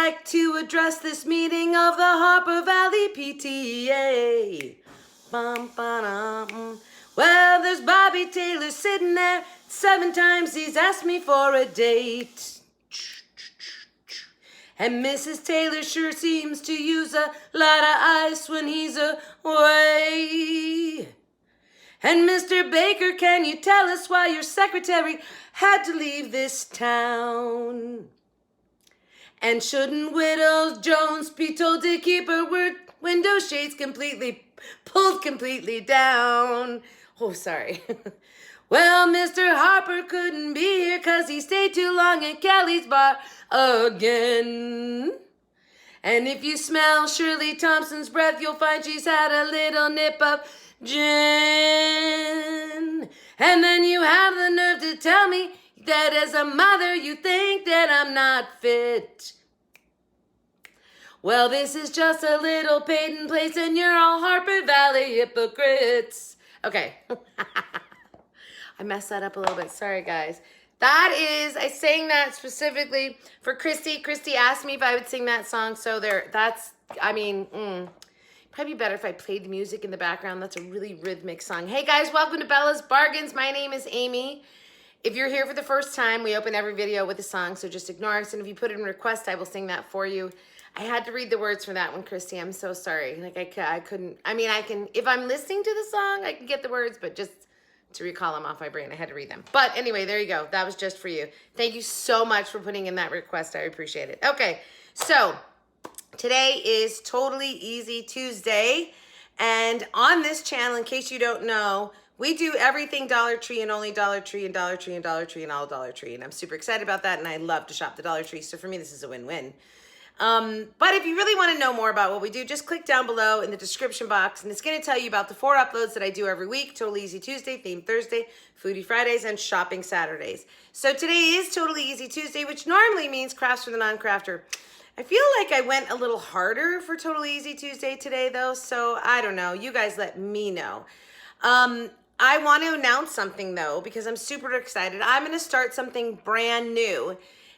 like to address this meeting of the Harper Valley PTA. Bum, ba-dum. Well, there's Bobby Taylor sitting there. 7 times he's asked me for a date. And Mrs. Taylor sure seems to use a lot of ice when he's away. And Mr. Baker, can you tell us why your secretary had to leave this town? And shouldn't Widow Jones be told to keep her window shades pulled completely down? Oh, sorry. Well, Mr. Harper couldn't be here 'cause he stayed too long at Kelly's bar again. And if you smell Shirley Thompson's breath, you'll find she's had a little nip of gin. And then you have the nerve to tell me that as a mother you think that I'm not fit. Well, this is just a little Peyton place and you're all Harper Valley hypocrites. Okay. I messed that up a little bit. Sorry, guys. That is, I sang that specifically for Christy. Christy asked me if I would sing that song. So probably better if I played the music in the background. That's a really rhythmic song. Hey, guys, welcome to Bella's Bargains. My name is Amy. If you're here for the first time, we open every video with a song, so just ignore us. And if you put in a request, I will sing that for you. I had to read the words for that one, Christy. I'm so sorry. Like, I couldn't, I can, if I'm listening to the song, I can get the words, but just to recall them off my brain, I had to read them. But anyway, there you go. That was just for you. Thank you so much for putting in that request. I appreciate it. Okay, so today is Totally Easy Tuesday. And on this channel, in case you don't know, we do everything Dollar Tree and only Dollar Tree and Dollar Tree and Dollar Tree and all Dollar Tree. And I'm super excited about that. And I love to shop the Dollar Tree. So for me, this is a win-win. But if you really want to know more about what we do, just click down below in the description box and it's going to tell you about the 4 uploads that I do every week: Totally Easy Tuesday, Theme Thursday, Foodie Fridays, and Shopping Saturdays. So today is Totally Easy Tuesday, which normally means crafts for the non-crafter. I feel like I went a little harder for Totally Easy Tuesday today though, so I don't know. You guys let me know. I want to announce something though, because I'm super excited. I'm going to start something brand new.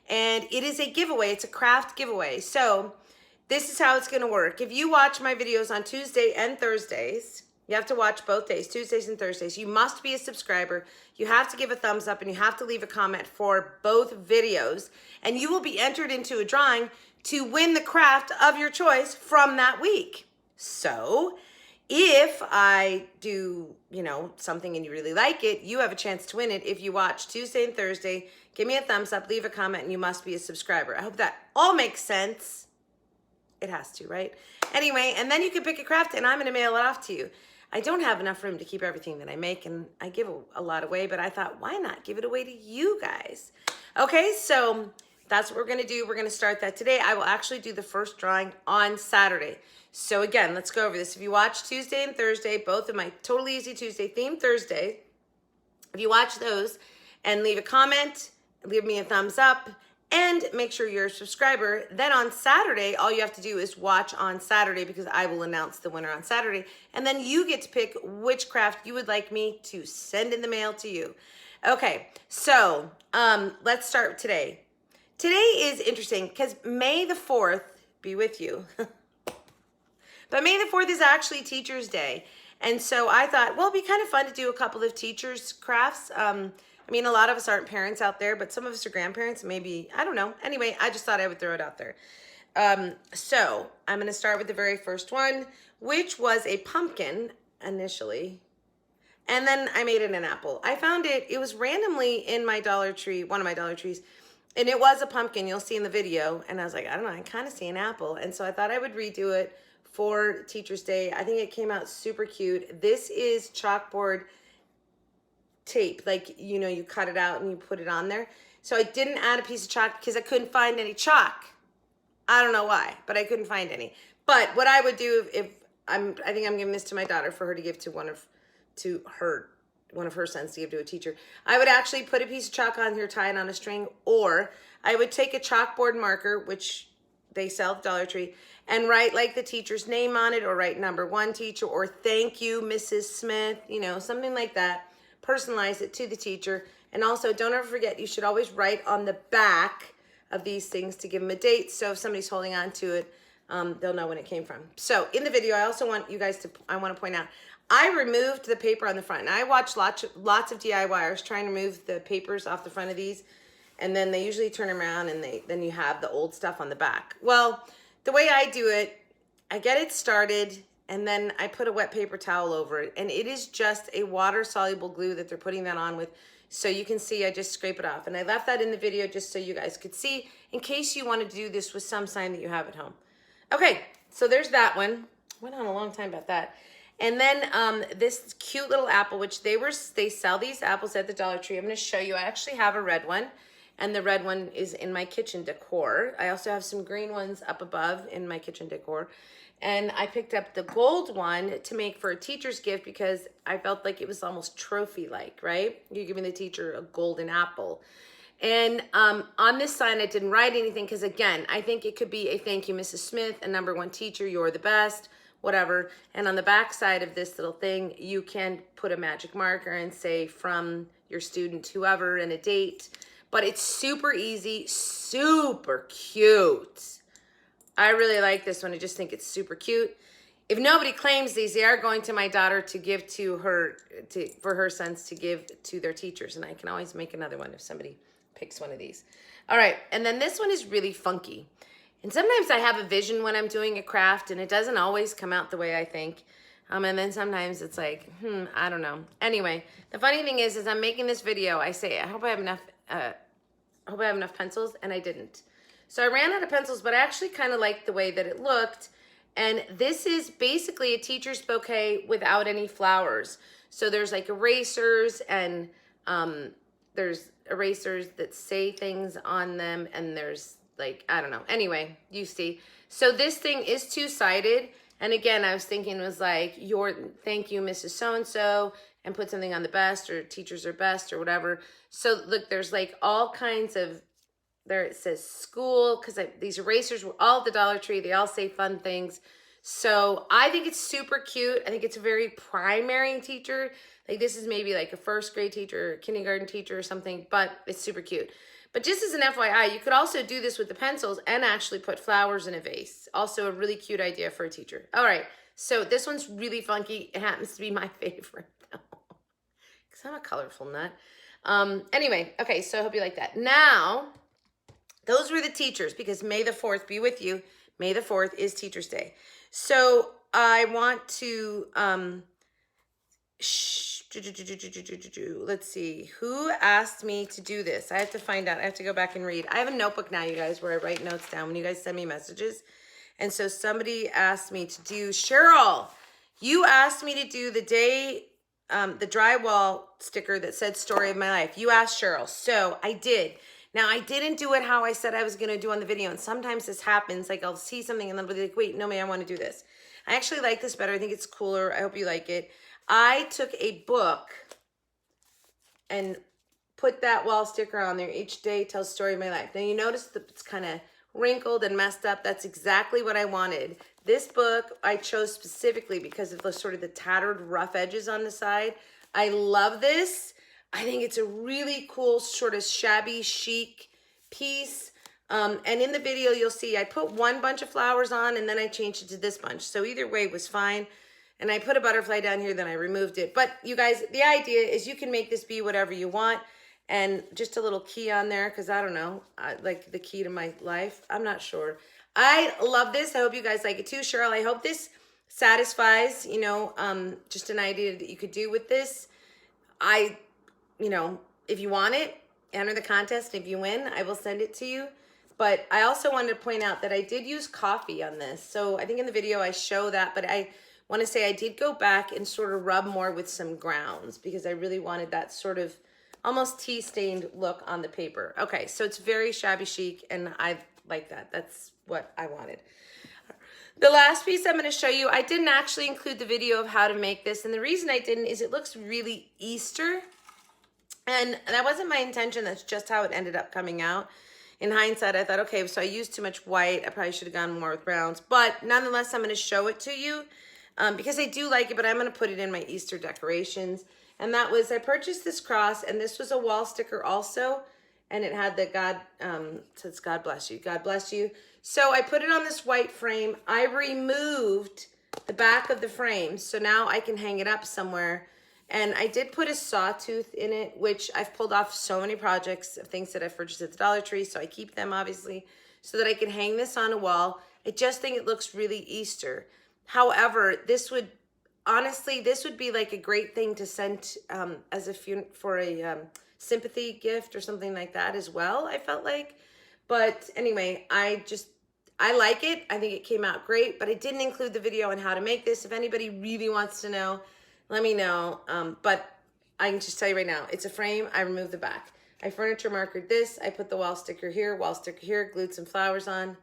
And it is a giveaway. It's a craft giveaway. So this is how it's going to work. If you watch my videos on Tuesday and Thursdays, you have to watch both days, Tuesdays and Thursdays. You must be a subscriber. You have to give a thumbs up and you have to leave a comment for both videos. And you will be entered into a drawing to win the craft of your choice from that week. So if I do, something and you really like it, you have a chance to win it if you watch Tuesday and Thursday. Give me a thumbs up, leave a comment, and you must be a subscriber. I hope that all makes sense. It has to, right? Anyway, and then you can pick a craft, and I'm going to mail it off to you. I don't have enough room to keep everything that I make, and I give a lot away, but I thought, why not give it away to you guys? Okay, so that's what we're going to do. We're going to start that today. I will actually do the first drawing on Saturday. So again, let's go over this. If you watch Tuesday and Thursday, both of my Totally Easy Tuesday, Theme Thursday, if you watch those and leave a comment, leave me a thumbs up, and make sure you're a subscriber, then on Saturday, all you have to do is watch on Saturday because I will announce the winner on Saturday. And then you get to pick which craft you would like me to send in the mail to you. Okay, so let's start today. Today is interesting because May the 4th be with you. But May the 4th is actually Teacher's Day. And so I thought, well, it'd be kind of fun to do a couple of teachers' crafts. A lot of us aren't parents out there, but some of us are grandparents, maybe, I don't know. Anyway, I just thought I would throw it out there. So I'm going to start with the very first one, which was a pumpkin initially. And then I made it an apple. I found it was randomly in my Dollar Tree, one of my Dollar Trees, and it was a pumpkin. You'll see in the video. And I was like, I don't know, I kind of see an apple. And so I thought I would redo it for Teacher's Day. I think it came out super cute. This is chalkboard tape, like, you cut it out and you put it on there. So I didn't add a piece of chalk because I couldn't find any chalk. I don't know why, but I couldn't find any. But what I would do I think I'm giving this to my daughter for her to give to one of her sons to give to a teacher. I would actually put a piece of chalk on here, tie it on a string, or I would take a chalkboard marker, which they sell at Dollar Tree, and write like the teacher's name on it, or write number 1 teacher, or thank you, Mrs. Smith, something like that. Personalize it to the teacher. And also, don't ever forget, you should always write on the back of these things to give them a date. So if somebody's holding on to it, they'll know when it came from. So in the video, I also want you guys to, I want to point out, I removed the paper on the front. And I watch lots of DIYers trying to remove the papers off the front of these. And then they usually turn around and then you have the old stuff on the back. Well, the way I do it, I get it started and then I put a wet paper towel over it. And it is just a water-soluble glue that they're putting that on with. So you can see I just scrape it off. And I left that in the video just so you guys could see in case you wanted to do this with some sign that you have at home. Okay, so there's that one. Went on a long time about that. And then this cute little apple, which they sell these apples at the Dollar Tree. I'm gonna show you, I actually have a red one. And the red one is in my kitchen decor. I also have some green ones up above in my kitchen decor. And I picked up the gold one to make for a teacher's gift because I felt like it was almost trophy-like, right? You're giving the teacher a golden apple. And on this sign, I didn't write anything because, again, I think it could be a thank you, Mrs. Smith, a #1 teacher, you're the best, whatever. And on the back side of this little thing, you can put a magic marker and say from your student, whoever, and a date. But it's super easy, super cute. I really like this one. I just think it's super cute. If nobody claims these, they are going to my daughter to give to her, for her sons to give to their teachers. And I can always make another one if somebody picks one of these. All right, and then this one is really funky. And sometimes I have a vision when I'm doing a craft and it doesn't always come out the way I think. And then sometimes it's like, I don't know. Anyway, the funny thing is I'm making this video, I say, I hope I have enough pencils, and I didn't. So I ran out of pencils, but I actually kind of liked the way that it looked. And this is basically a teacher's bouquet without any flowers. So there's like erasers and there's erasers that say things on them, and there's like, I don't know. Anyway, you see. So this thing is two-sided. And again, I was thinking it was like, thank you, Mrs. So-and-so, and put something on the best, or teachers are best, or whatever. So look, there's like all kinds of, there it says school, because these erasers were all at the Dollar Tree. They all say fun things. So I think it's super cute. I think it's a very primary teacher. Like this is maybe like a first grade teacher, or kindergarten teacher or something, but it's super cute. But just as an FYI, you could also do this with the pencils and actually put flowers in a vase. Also a really cute idea for a teacher. All right, so this one's really funky. It happens to be my favorite though, because I'm a colorful nut. Anyway, okay, so I hope you like that. Now, those were the teachers, because May the 4th be with you. May the 4th is Teacher's Day. So I want to, let's see, who asked me to do this? I have to find out. I have to go back and read. I have a notebook now, you guys, where I write notes down when you guys send me messages. And so somebody asked me to do, Cheryl, you asked me to do the day, the drywall sticker that said story of my life. You asked Cheryl. So I did. Now, I didn't do it how I said I was going to do on the video. And sometimes this happens. Like I'll see something and then I'll be like, wait, no, I want to do this. I actually like this better. I think it's cooler. I hope you like it. I took a book and put that wall sticker on there. Each day tells story of my life. Now you notice that it's kind of wrinkled and messed up. That's exactly what I wanted. This book I chose specifically because of the sort of the tattered rough edges on the side. I love this. I think it's a really cool sort of shabby chic piece. And in the video you'll see I put one bunch of flowers on and then I changed it to this bunch. So either way was fine. And I put a butterfly down here, then I removed it. But you guys, the idea is you can make this be whatever you want. And just a little key on there, because I don't know, like the key to my life. I'm not sure. I love this. I hope you guys like it too. Cheryl, I hope this satisfies, you know, just an idea that you could do with this. You know, if you want it, enter the contest. If you win, I will send it to you. But I also wanted to point out that I did use coffee on this. So I think in the video I show that, but I want to say I did go back and sort of rub more with some grounds because I really wanted that sort of almost tea-stained look on the paper. Okay, so it's very shabby chic, and I like that. That's what I wanted. The last piece I'm going to show you, I didn't actually include the video of how to make this, and the reason I didn't is it looks really Easter, and that wasn't my intention. That's just how it ended up coming out. In hindsight, I thought, okay, so I used too much white. I probably should have gone more with browns, but nonetheless, I'm going to show it to you because I do like it, but I'm going to put it in my Easter decorations. And that was, I purchased this cross, and this was a wall sticker also. and it had the says God bless you. God bless you. So I put it on this white frame. I removed the back of the frame, so now I can hang it up somewhere. And I did put a sawtooth in it, which I've pulled off so many projects of things that I've purchased at the Dollar Tree, so I keep them obviously, so that I can hang this on a wall. I just think it looks really Easter. However, this would be like a great thing to send as for a sympathy gift or something like that as well, I felt like. But anyway, I like it. I think it came out great, but I didn't include the video on how to make this. If anybody really wants to know, let me know. But I can just tell you right now, it's a frame. I removed the back. I furniture markered this. I put the wall sticker here, glued some flowers on.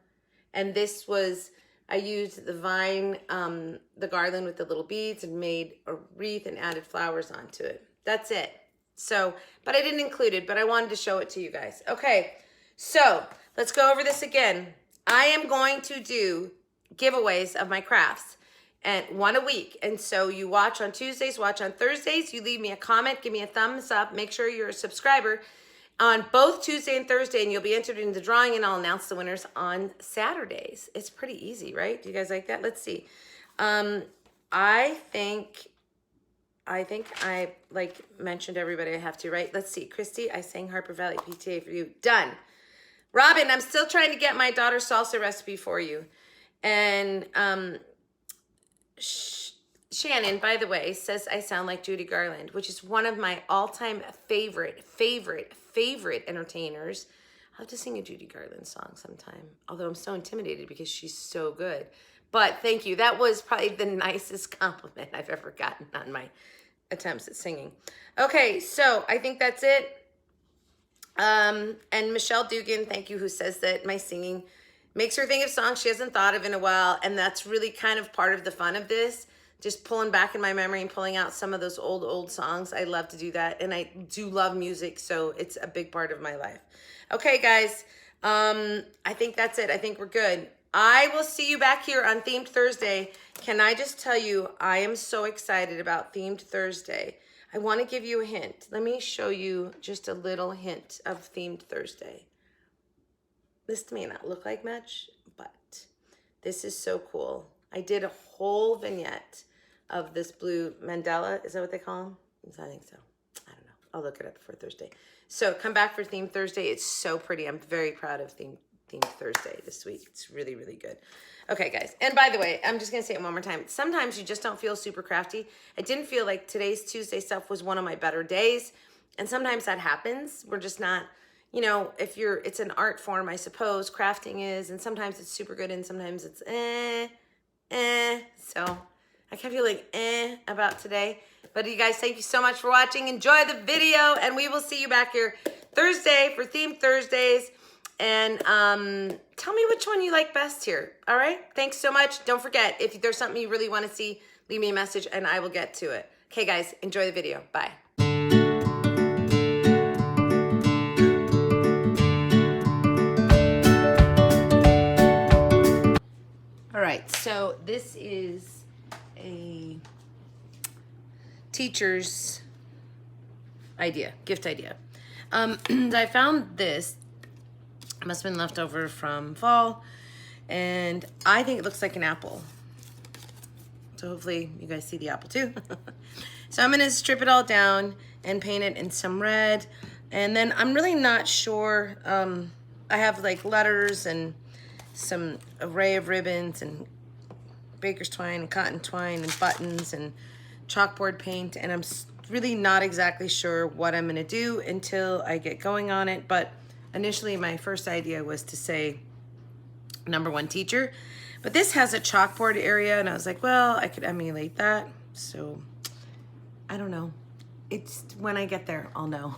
And this was, I used the vine, the garland with the little beads, and made a wreath and added flowers onto it. That's it. So, but I didn't include it, but I wanted to show it to you guys. Okay, so let's go over this again. I am going to do giveaways of my crafts, and one a week. And so you watch on Tuesdays, watch on Thursdays, you leave me a comment, give me a thumbs up, make sure you're a subscriber on both Tuesday and Thursday, and you'll be entered in the drawing, and I'll announce the winners on Saturdays. It's pretty easy, right? Do you guys like that? Let's see. I think I like mentioned everybody I have to, right? Let's see. Christy, I sang Harper Valley PTA for you. Done. Robin, I'm still trying to get my daughter's salsa recipe for you. And Shannon, by the way, says I sound like Judy Garland, which is one of my all-time favorite entertainers. I'll have to sing a Judy Garland song sometime, although I'm so intimidated because she's so good. But thank you. That was probably the nicest compliment I've ever gotten on my attempts at singing. Okay, so I think that's it. And Michelle Dugan, thank you, who says that my singing makes her think of songs she hasn't thought of in a while. And that's really kind of part of the fun of this. Just pulling back in my memory and pulling out some of those old songs. I love to do that. And I do love music, so it's a big part of my life. Okay, guys, I think that's it. I think we're good. I will see you back here on Themed Thursday. Can I just tell you, I am so excited about Themed Thursday. I want to give you a hint. Let me show you just a little hint of Themed Thursday. This may not look like much, but this is so cool. I did a whole vignette of this blue mandala. Is that what they call them? I think so. I don't know. I'll look it up before Thursday. So come back for Themed Thursday. It's so pretty. I'm very proud of Themed Thursday this week. It's really, really good. Okay, guys. And by the way, I'm just going to say it one more time. Sometimes you just don't feel super crafty. I didn't feel like today's Tuesday stuff was one of my better days. And sometimes that happens. We're just not, you know, it's an art form, I suppose. Crafting is. And sometimes it's super good and sometimes it's So I kept feeling about today. But you guys, thank you so much for watching. Enjoy the video. And we will see you back here Thursday for Themed Thursdays. And tell me which one you like best here. All right? Thanks so much. Don't forget, if there's something you really want to see, leave me a message and I will get to it. Okay, guys, enjoy the video. Bye. All right, so this is a teacher's idea, gift idea. I found this. Must have been left over from fall, and I think it looks like an apple. So hopefully you guys see the apple too. So I'm gonna strip it all down and paint it in some red, and then I'm really not sure. I have like letters and some array of ribbons and baker's twine and cotton twine and buttons and chalkboard paint, and I'm really not exactly sure what I'm gonna do until I get going on it. But initially, my first idea was to say #1 teacher, but this has a chalkboard area, and I was like, well, I could emulate that. So I don't know. It's when I get there, I'll know.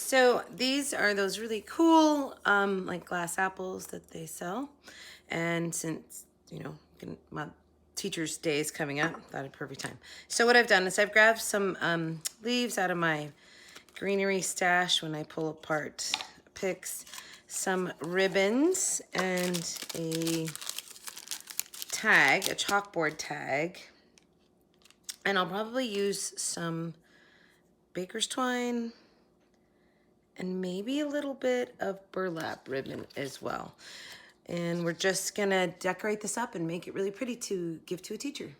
So these are those really cool, like glass apples that they sell. And since, you know, my Teacher's Day is coming up, thought a perfect time. So what I've done is I've grabbed some leaves out of my greenery stash when I pull apart picks, some ribbons, and a tag, a chalkboard tag. And I'll probably use some baker's twine and maybe a little bit of burlap ribbon as well. And we're just gonna decorate this up and make it really pretty to give to a teacher.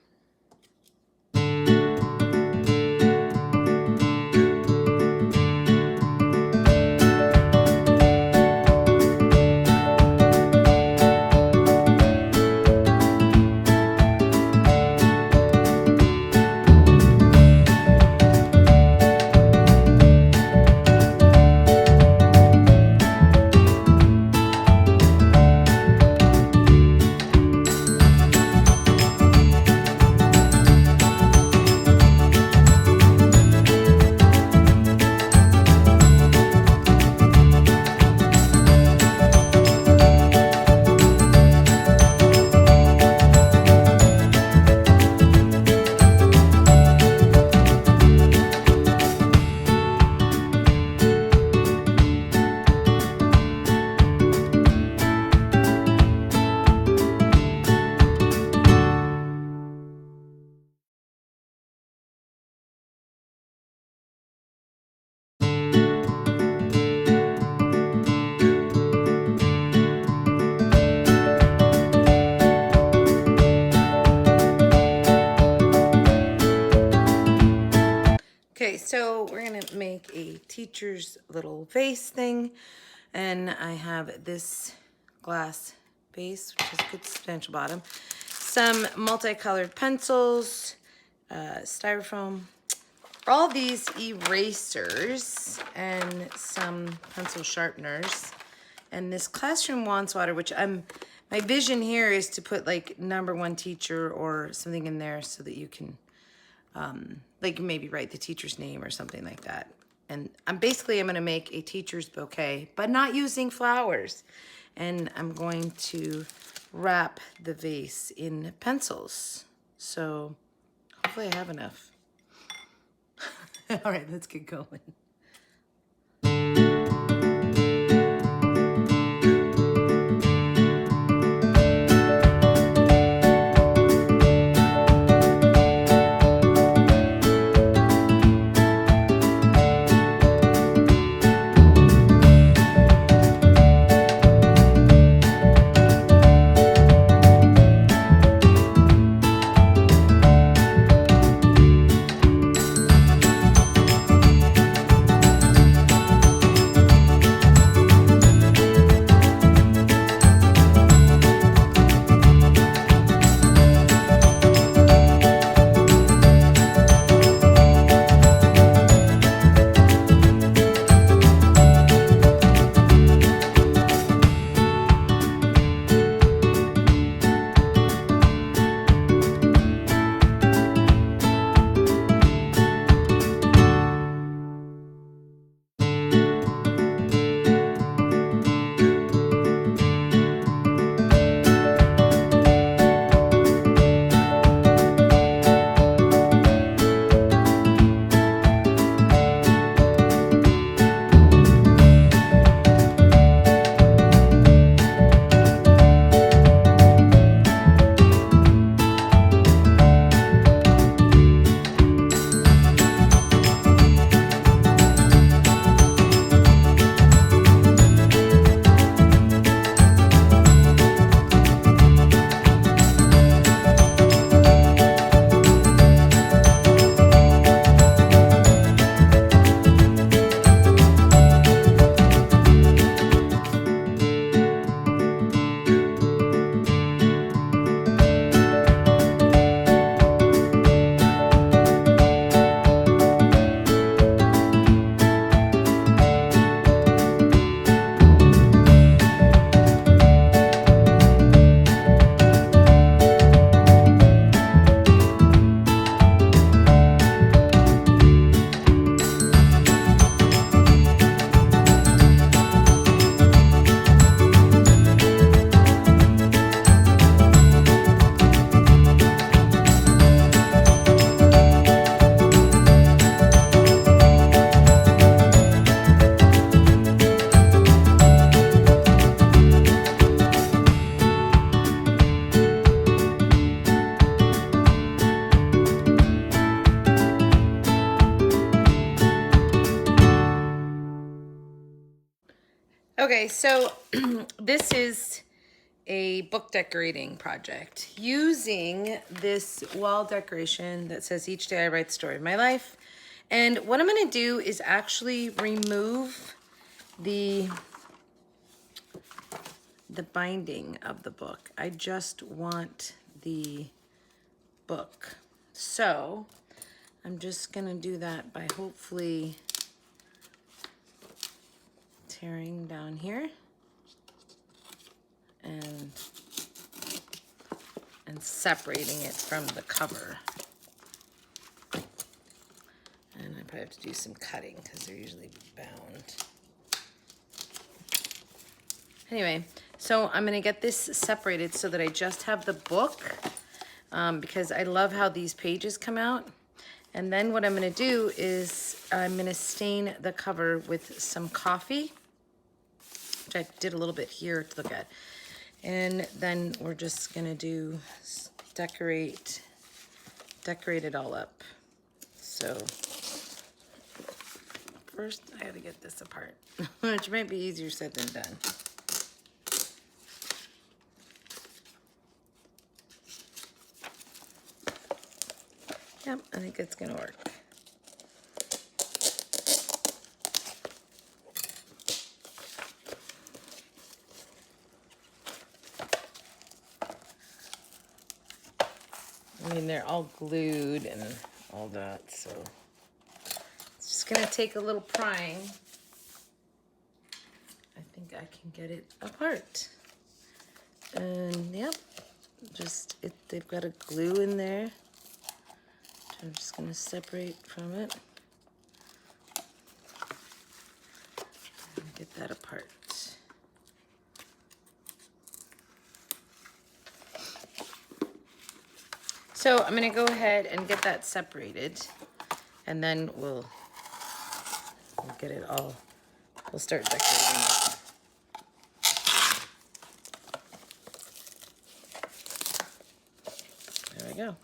Okay, so we're gonna make a teacher's little vase thing, and I have this glass vase, which has a good substantial bottom, some multicolored pencils, styrofoam, all these erasers, and some pencil sharpeners, and this classroom wants water, which my vision here is to put like #1 teacher or something in there so that you can like maybe write the teacher's name or something like that. And I'm gonna make a teacher's bouquet, but not using flowers. And I'm going to wrap the vase in pencils. So hopefully I have enough. All right, let's get going. Okay, so this is a book decorating project using this wall decoration that says each day I write the story of my life. And what I'm going to do is actually remove the binding of the book. I just want the book. So I'm just going to do that by hopefully tearing down here and separating it from the cover. And I probably have to do some cutting because they're usually bound. Anyway, so I'm gonna get this separated so that I just have the book because I love how these pages come out. And then what I'm gonna do is I'm gonna stain the cover with some coffee, which I did a little bit here to look at. And then we're just gonna do decorate it all up. So first I gotta get this apart, which might be easier said than done. Yep, I think it's gonna work. I mean, they're all glued and all that, so it's just gonna take a little prying. I think I can get it apart. And yep, they've got a glue in there, which I'm just gonna separate from it. And get that apart. So I'm gonna go ahead and get that separated, and then we'll get it all, we'll start decorating it. There we go.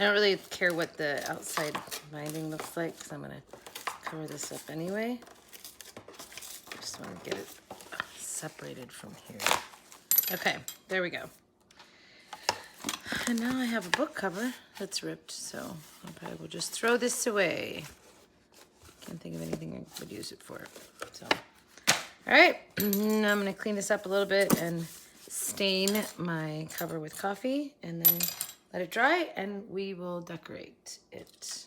I don't really care what the outside binding looks like because I'm going to cover this up anyway. Just want to get it separated from here. Okay, there we go. And now I have a book cover that's ripped, so I probably will just throw this away. Can't think of anything I would use it for. So, all right, now I'm going to clean this up a little bit and stain my cover with coffee, and then let it dry, and we will decorate it.